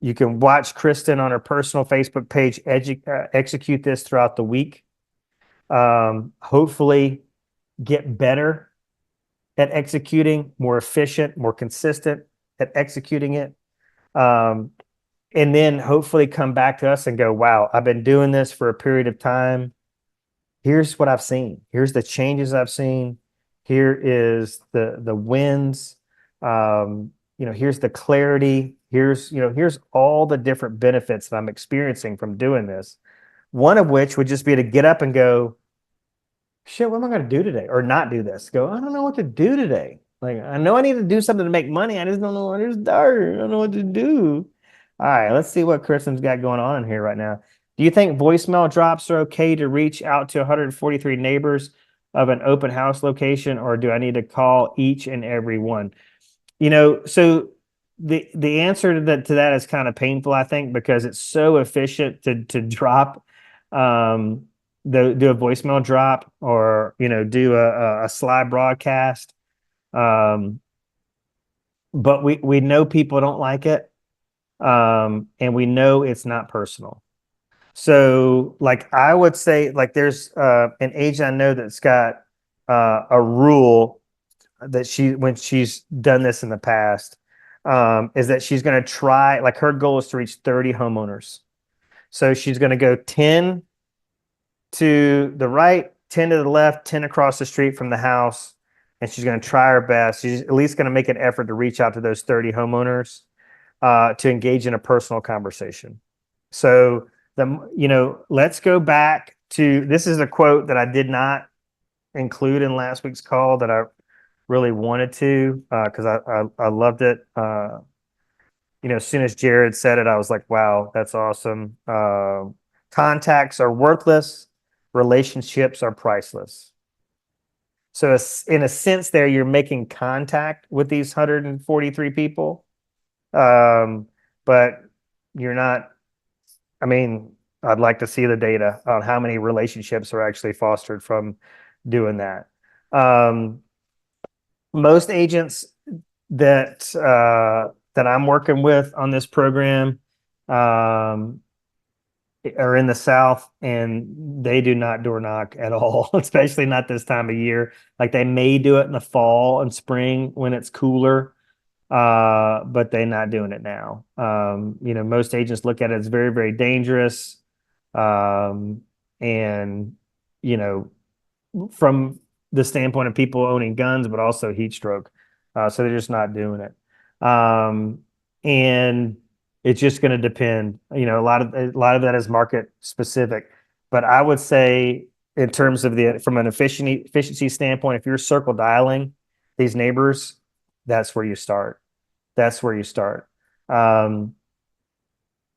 You can watch Kristen on her personal Facebook page, execute this throughout the week. Hopefully get better at executing, more efficient, more consistent at executing it. And then hopefully come back to us and go, wow, I've been doing this for a period of time. Here's what I've seen. Here's the changes I've seen. Here is the wins. Here's the clarity. Here's all the different benefits that I'm experiencing from doing this. One of which would just be to get up and go, shit, what am I going to do today? Or not do this. Go, I don't know what to do today. Like, I know I need to do something to make money. I just don't know what to start. I don't know what to do. All right, let's see what Kristen's got going on in here right now. Do you think voicemail drops are okay to reach out to 143 neighbors of an open house location, or do I need to call each and every one? So the answer to that is kind of painful, I think, because it's so efficient to drop do a voicemail drop, or do a slide broadcast. But we know people don't like it, and we know it's not personal. So, like, I would say, like, there's an agent I know that's got a rule that when she's done this in the past, is that she's going to try, like, her goal is to reach 30 homeowners. So she's going to go 10 to the right, 10 to the left, 10 across the street from the house. And she's going to try her best. She's at least going to make an effort to reach out to those 30 homeowners to engage in a personal conversation. So, let's go back to, this is a quote that I did not include in last week's call that I really wanted to, because I loved it. As soon as Jared said it, I was like, wow, that's awesome. Contacts are worthless. Relationships are priceless. So in a sense there, you're making contact with these 143 people. But you're not, I'd like to see the data on how many relationships are actually fostered from doing that. Most agents that I'm working with on this program are in the South, and they do not door knock at all, especially not this time of year. Like, they may do it in the fall and spring when it's cooler, but they're not doing it now. Most agents look at it as very, very dangerous. And, from the standpoint of people owning guns, but also heat stroke. So they're just not doing it. And it's just going to depend. A lot of that is market specific. But I would say, in terms of from an efficiency standpoint, if you're circle dialing these neighbors, that's where you start. That's where you start.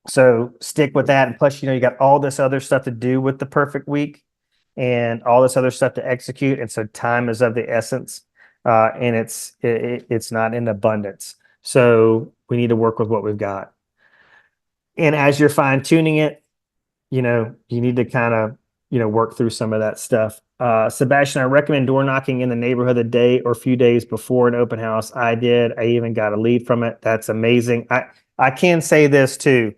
So stick with that. And plus, you got all this other stuff to do with the perfect week and all this other stuff to execute. And so time is of the essence. And it's not in abundance. So we need to work with what we've got. And as you're fine tuning it, you need to kind of, work through some of that stuff. Sebastian, I recommend door knocking in the neighborhood a day or a few days before an open house. I did. I even got a lead from it. That's amazing. I can say this too.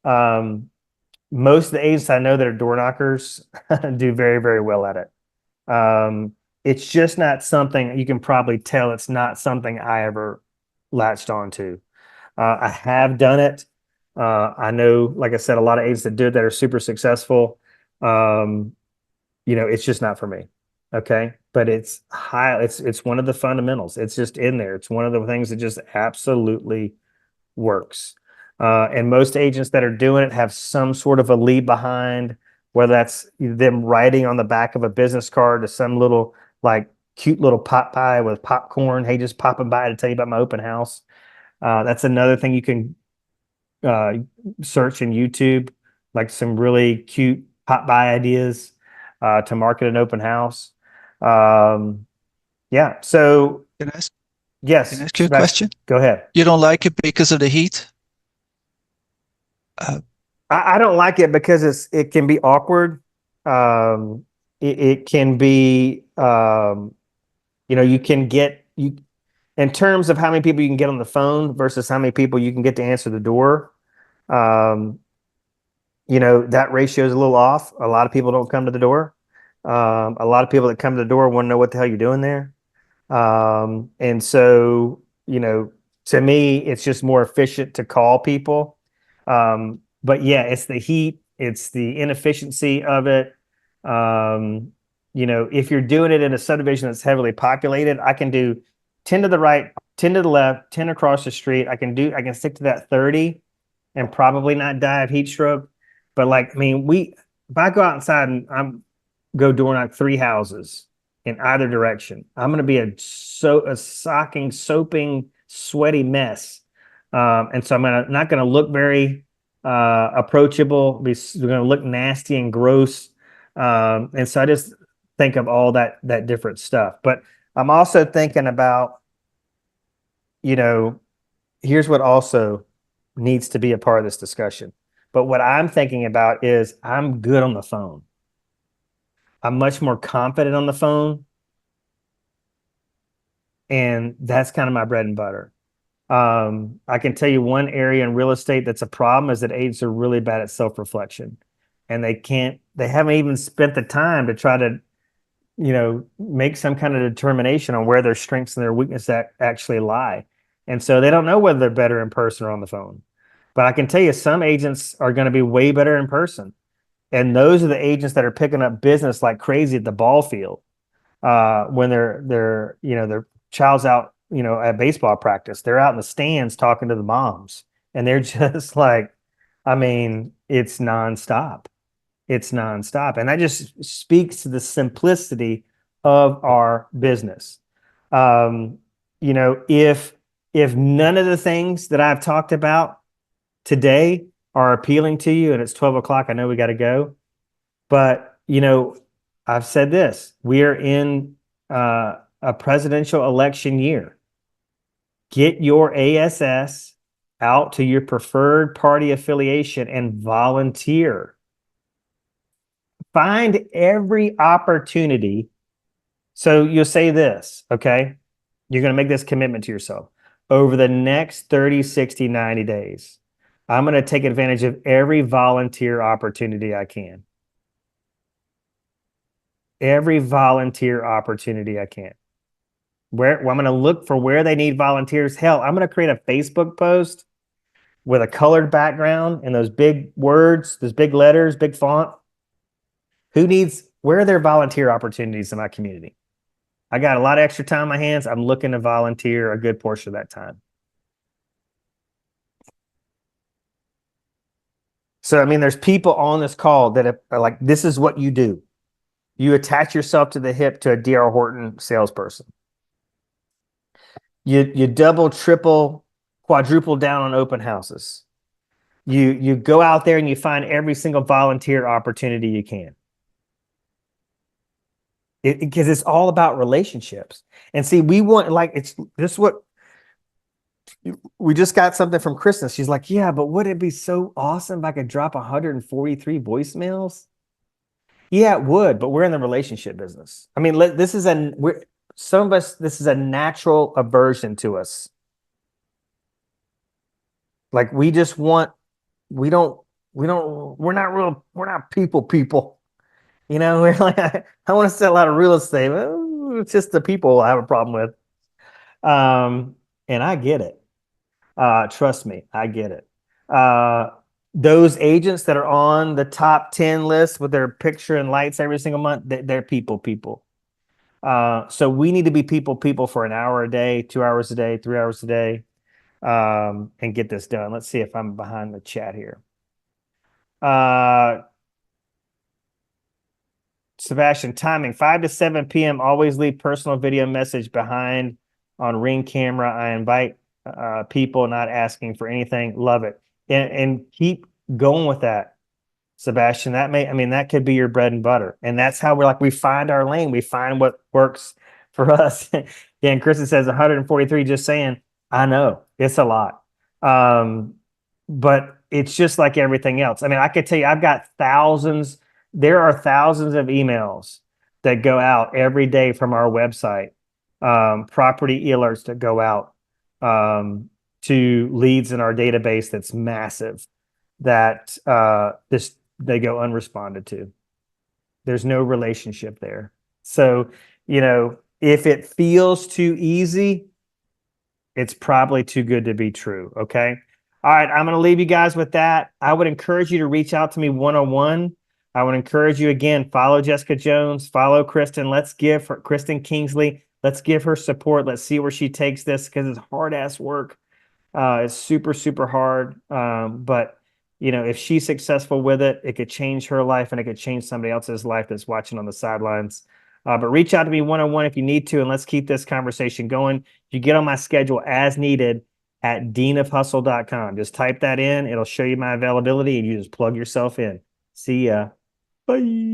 Most of the agents I know that are door knockers do very, very well at it. It's just not something, you can probably tell it's not something I ever latched onto. I have done it. I know, like I said, a lot of agents that do it that are super successful. It's just not for me. Okay. But it's one of the fundamentals. It's just in there. It's one of the things that just absolutely works. And most agents that are doing it have some sort of a lead behind, whether that's them writing on the back of a business card to some little, like, cute little pot pie with popcorn. Hey, just popping by to tell you about my open house. That's another thing you can search in YouTube, like some really cute pop by ideas to market an open house. Yeah. So Can I ask, yes, can I ask you a question? go ahead. You don't like it because of the heat? I don't like it because it can be awkward. It can be, you can get in terms of how many people you can get on the phone versus how many people you can get to answer the door. That ratio is a little off. A lot of people don't come to the door. A lot of people that come to the door want to know what the hell you're doing there. And so, to me, it's just more efficient to call people. But yeah, it's the heat, it's the inefficiency of it. If you're doing it in a subdivision that's heavily populated, I can do 10 to the right, 10 to the left, 10 across the street. I can stick to that 30 and probably not die of heat stroke. But like, I mean, if I go outside and I'm go door knock 3 houses in either direction, I'm going to be a socking, soaping, sweaty mess. And so I'm not going to look very approachable. We're going to look nasty and gross. And so I just think of all that different stuff. But I'm also thinking about, here's what also needs to be a part of this discussion. But what I'm thinking about is I'm good on the phone. I'm much more confident on the phone. And that's kind of my bread and butter. I can tell you one area in real estate that's a problem is that agents are really bad at self-reflection. And they haven't even spent the time to try to, make some kind of determination on where their strengths and their weaknesses actually lie. And so they don't know whether they're better in person or on the phone. But I can tell you some agents are going to be way better in person. And those are the agents that are picking up business like crazy at the ball field when their child's out, at baseball practice. They're out in the stands talking to the moms. And they're just like, I mean, it's nonstop. It's nonstop. And that just speaks to the simplicity of our business. If none of the things that I've talked about today are appealing to you and it's 12 o'clock, I know we got to go. But, I've said this, we are in a presidential election year. Get your ASS out to your preferred party affiliation and volunteer. Find every opportunity. So you'll say this, okay? You're going to make this commitment to yourself. Over the next 30, 60, 90 days, I'm going to take advantage of every volunteer opportunity I can. Every volunteer opportunity I can. I'm going to look for where they need volunteers. Hell, I'm going to create a Facebook post with a colored background and those big words, those big letters, big font. Where are there volunteer opportunities in my community? I got a lot of extra time on my hands. I'm looking to volunteer a good portion of that time. So, I mean, there's people on this call that are like, this is what you do. You attach yourself to the hip to a D.R. Horton salesperson. You double, triple, quadruple down on open houses. You go out there and you find every single volunteer opportunity you can. Because it's all about relationships. And see, we want, we just got something from Kristen. She's like, yeah, but would it be so awesome if I could drop 143 voicemails? Yeah, it would, but we're in the relationship business. I mean, this is a natural aversion to us. Like we're not people. We're like, I want to sell out of real estate. Well, it's just the people I have a problem with. And I get it. Trust me, I get it. Those agents that are on the top 10 list with their picture and lights every single month, they're people. So we need to be people for an hour a day, 2 hours a day, 3 hours a day, and get this done. Let's see if I'm behind the chat here. Sebastian, timing 5 to 7 p.m. Always leave personal video message behind on Ring camera. I invite people, not asking for anything. Love it. And keep going with that, Sebastian. That could be your bread and butter. And that's how we find our lane. We find what works for us. And Kristen says 143, just saying, I know it's a lot. But it's just like everything else. I mean, I could tell you, I've got there are thousands of emails that go out every day from our website, property alerts that go out to leads in our database that's massive that they go unresponded to. There's no relationship there. So, if it feels too easy, it's probably too good to be true. Okay. All right. I'm going to leave you guys with that. I would encourage you to reach out to me one-on-one. I would encourage you again, follow Jessica Jones, follow Kristen. Let's give Kristen Kingsley Let's give her support. Let's see where she takes this because it's hard ass work. It's super, super hard. But you know, if she's successful with it, it could change her life and it could change somebody else's life that's watching on the sidelines. But reach out to me one-on-one if you need to, and let's keep this conversation going. You get on my schedule as needed at deanofhustle.com. Just type that in. It'll show you my availability and you just plug yourself in. See ya. Bye.